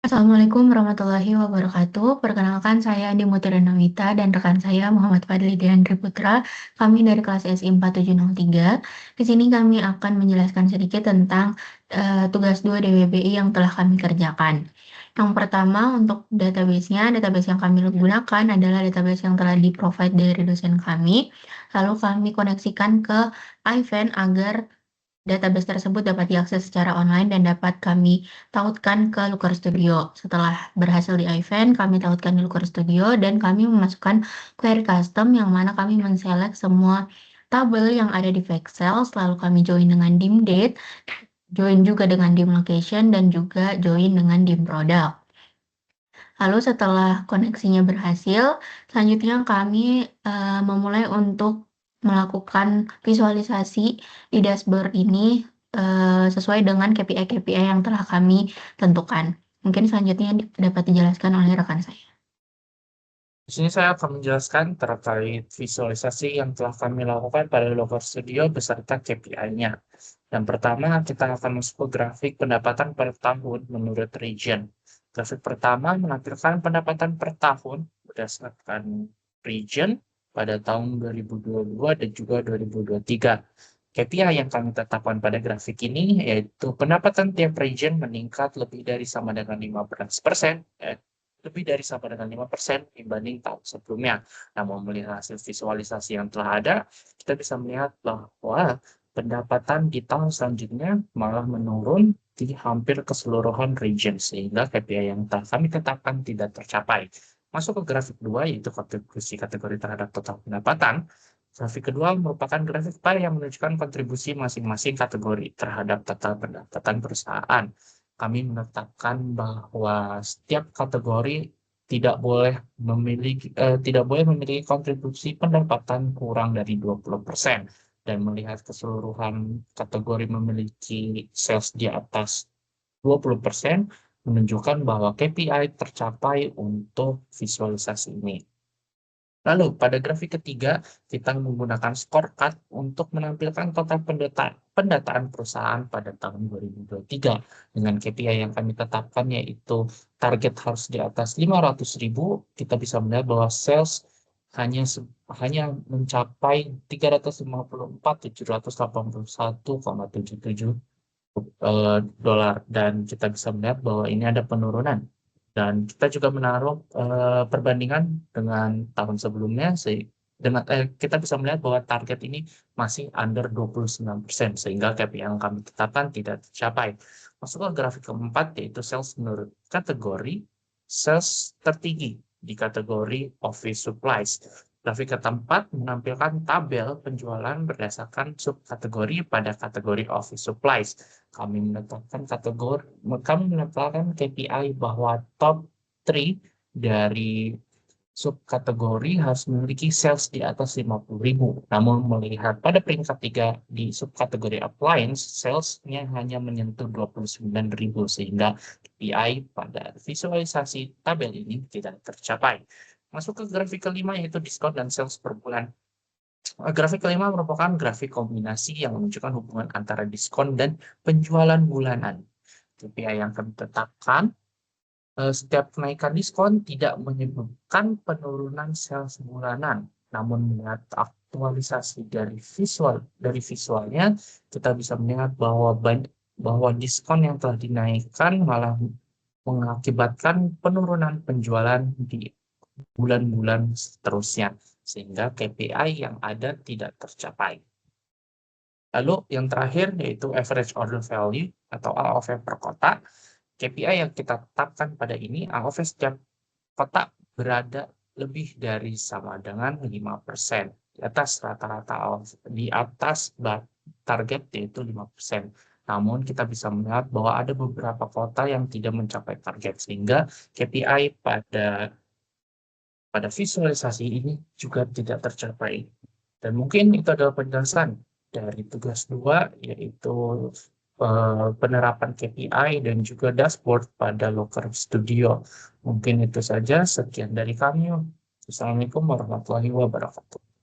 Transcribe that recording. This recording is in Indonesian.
Assalamualaikum warahmatullahi wabarakatuh. Perkenalkan saya Andi Mutiara Nawita dan rekan saya Muhammad Fadli Deandri Putra. Kami dari kelas SI 4703. Di sini kami akan menjelaskan sedikit tentang tugas 2 DWBI yang telah kami kerjakan. Yang pertama untuk database-nya, database yang kami gunakan adalah database yang telah di-provide dari dosen kami. Lalu kami koneksikan ke iVent agar database tersebut dapat diakses secara online dan dapat kami tautkan ke Looker Studio. Setelah berhasil di iVent, kami tautkan di Looker Studio dan kami memasukkan query custom yang mana kami menselect semua tabel yang ada di Excel, lalu kami join dengan dim date, join juga dengan dim location, dan juga join dengan dim product. Lalu setelah koneksinya berhasil, selanjutnya kami memulai untuk melakukan visualisasi di dashboard ini sesuai dengan KPI-KPI yang telah kami tentukan. Mungkin selanjutnya dapat dijelaskan oleh rekan saya. Di sini saya akan menjelaskan terkait visualisasi yang telah kami lakukan pada Looker Studio beserta KPI-nya. Yang pertama, kita akan masuk ke grafik pendapatan per tahun menurut region. Grafik pertama menampilkan pendapatan per tahun berdasarkan region pada tahun 2022 dan juga 2023. KPI yang kami tetapkan pada grafik ini yaitu pendapatan tiap region meningkat lebih dari sama dengan 15%, lebih dari sama dengan 5% dibanding tahun sebelumnya. Namun melihat hasil visualisasi yang telah ada, kita bisa melihat bahwa pendapatan di tahun selanjutnya malah menurun di hampir keseluruhan region, sehingga KPI yang telah kami tetapkan tidak tercapai. Masuk ke grafik 2, yaitu kategori terhadap total pendapatan. Grafik kedua merupakan grafik pie yang menunjukkan kontribusi masing-masing kategori terhadap total pendapatan perusahaan. Kami menetapkan bahwa setiap kategori tidak boleh memiliki kontribusi pendapatan kurang dari 20%, dan melihat keseluruhan kategori memiliki sales di atas 20% menunjukkan bahwa KPI tercapai untuk visualisasi ini. Lalu, pada grafik ketiga, kita menggunakan scorecard untuk menampilkan total pendataan perusahaan pada tahun 2023. Dengan KPI yang kami tetapkan yaitu target harus di atas 500.000, kita bisa melihat bahwa sales hanya hanya mencapai 354.781,77 dolar, dan kita bisa melihat bahwa ini ada penurunan, dan kita juga menaruh perbandingan dengan tahun sebelumnya kita bisa melihat bahwa target ini masih under 29%, sehingga KPI yang kami tetapkan tidak tercapai. Masuk ke grafik keempat, yaitu sales menurut kategori. Sales tertinggi di kategori office supplies. Grafik keempat menampilkan tabel penjualan berdasarkan subkategori pada kategori office supplies. Kami menetapkan KPI bahwa top 3 dari subkategori harus memiliki sales di atas 50.000. Namun melihat pada peringkat 3 di subkategori appliance, salesnya hanya menyentuh 29.000, sehingga KPI pada visualisasi tabel ini tidak tercapai. Masuk ke grafik kelima, yaitu diskon dan sales per bulan. Grafik kelima merupakan grafik kombinasi yang menunjukkan hubungan antara diskon dan penjualan bulanan. KPI yang kami tetapkan, setiap kenaikan diskon tidak menyebabkan penurunan sales bulanan. Namun melihat aktualisasi dari visualnya, kita bisa melihat bahwa diskon yang telah dinaikkan malah mengakibatkan penurunan penjualan di bulan-bulan seterusnya, sehingga KPI yang ada tidak tercapai. Lalu yang terakhir yaitu average order value atau AOV per kota. KPI yang kita tetapkan pada ini, AOV setiap kota berada lebih dari sama dengan 5%. Di atas rata-rata AOV, di atas target yaitu 5%. Namun kita bisa melihat bahwa ada beberapa kota yang tidak mencapai target, sehingga KPI pada visualisasi ini juga tidak tercapai. Dan mungkin itu adalah penjelasan dari tugas 2, yaitu penerapan KPI dan juga dashboard pada Looker Studio. Mungkin itu saja, sekian dari kami. Assalamualaikum warahmatullahi wabarakatuh.